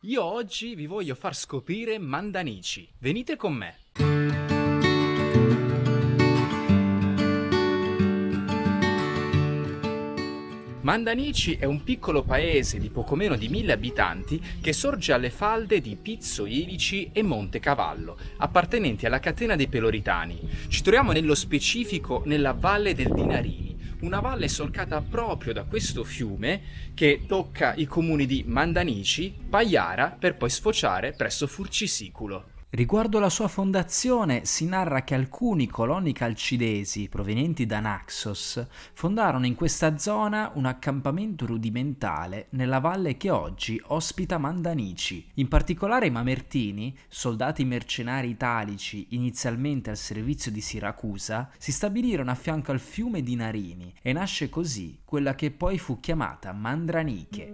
Io oggi vi voglio far scoprire Mandanici. Venite con me. Mandanici è un piccolo paese di poco meno di 1000 abitanti che sorge alle falde di Pizzo Ilici e Monte Cavallo, appartenenti alla catena dei Peloritani. Ci troviamo nello specifico nella valle del Dinarini, una valle solcata proprio da questo fiume che tocca i comuni di Mandanici, Paiara per poi sfociare presso Furcisiculo. Riguardo la sua fondazione si narra che alcuni coloni calcidesi provenienti da Naxos fondarono in questa zona un accampamento rudimentale nella valle che oggi ospita Mandanici. In particolare i Mamertini, soldati mercenari italici inizialmente al servizio di Siracusa, si stabilirono a fianco al fiume di Narini e nasce così quella che poi fu chiamata Mandraniche.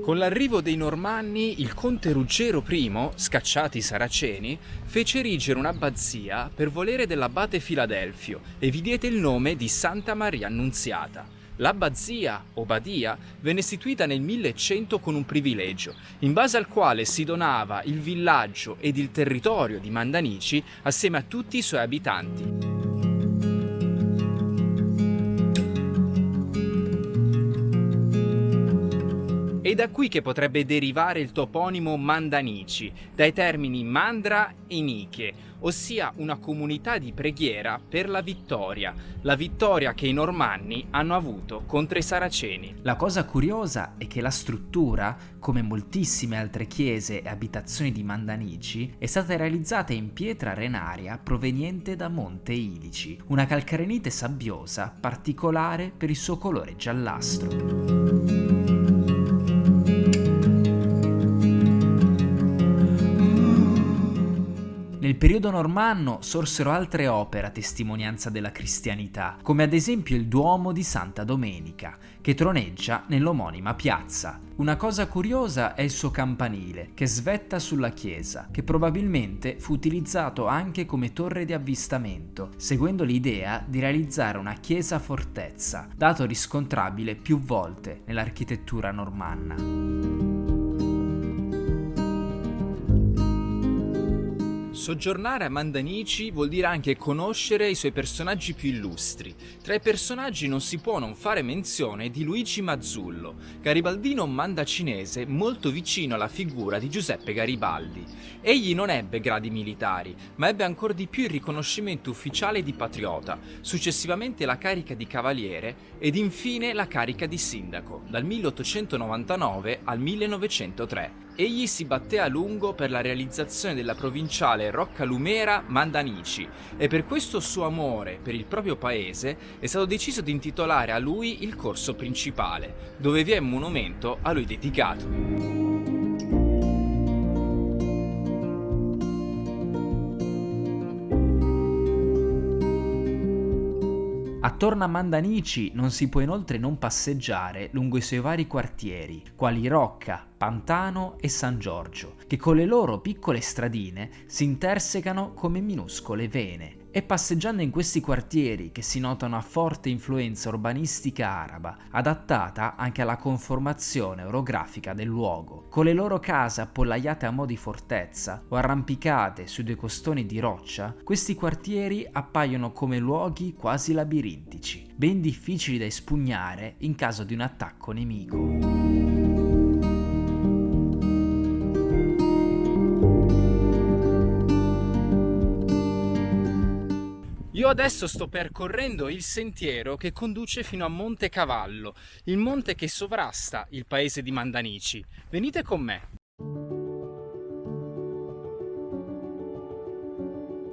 Con l'arrivo dei Normanni, il conte Ruggero I, scacciati i Saraceni, fece erigere un'abbazia per volere dell'abate Filadelfio e vi diede il nome di Santa Maria Annunziata. L'abbazia, o badia, venne istituita nel 1100 con un privilegio, in base al quale si donava il villaggio ed il territorio di Mandanici assieme a tutti i suoi abitanti. È da qui che potrebbe derivare il toponimo Mandanici, dai termini mandra e niche, ossia una comunità di preghiera per la vittoria che i Normanni hanno avuto contro i Saraceni. La cosa curiosa è che la struttura, come moltissime altre chiese e abitazioni di Mandanici, è stata realizzata in pietra arenaria proveniente da Monte Ilici, una calcarenite sabbiosa particolare per il suo colore giallastro. Nel periodo normanno sorsero altre opere a testimonianza della cristianità, come ad esempio il Duomo di Santa Domenica, che troneggia nell'omonima piazza. Una cosa curiosa è il suo campanile, che svetta sulla chiesa, che probabilmente fu utilizzato anche come torre di avvistamento, seguendo l'idea di realizzare una chiesa fortezza, dato riscontrabile più volte nell'architettura normanna. Soggiornare a Mandanici vuol dire anche conoscere i suoi personaggi più illustri. Tra i personaggi non si può non fare menzione di Luigi Mazzullo, garibaldino mandacinese molto vicino alla figura di Giuseppe Garibaldi. Egli non ebbe gradi militari, ma ebbe ancor di più il riconoscimento ufficiale di patriota, successivamente la carica di cavaliere ed infine la carica di sindaco, dal 1899 al 1903. Egli si batté a lungo per la realizzazione della provinciale Roccalumera Mandanici e per questo suo amore per il proprio paese è stato deciso di intitolare a lui il corso principale, dove vi è un monumento a lui dedicato. Attorno a Mandanici non si può inoltre non passeggiare lungo i suoi vari quartieri, quali Rocca, Pantano e San Giorgio, che con le loro piccole stradine si intersecano come minuscole vene. È passeggiando in questi quartieri che si nota una forte influenza urbanistica araba, adattata anche alla conformazione orografica del luogo. Con le loro case appollaiate a mo' di fortezza o arrampicate su dei costoni di roccia, questi quartieri appaiono come luoghi quasi labirintici, ben difficili da espugnare in caso di un attacco nemico. Io adesso sto percorrendo il sentiero che conduce fino a Monte Cavallo, il monte che sovrasta il paese di Mandanici. Venite con me.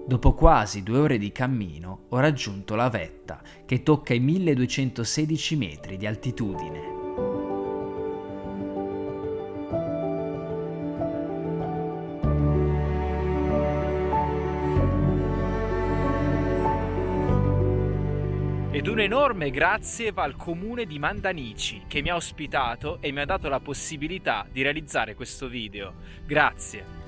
Dopo quasi 2 ore di cammino ho raggiunto la vetta, che tocca i 1216 metri di altitudine. Ed un enorme grazie va al comune di Mandanici che mi ha ospitato e mi ha dato la possibilità di realizzare questo video. Grazie.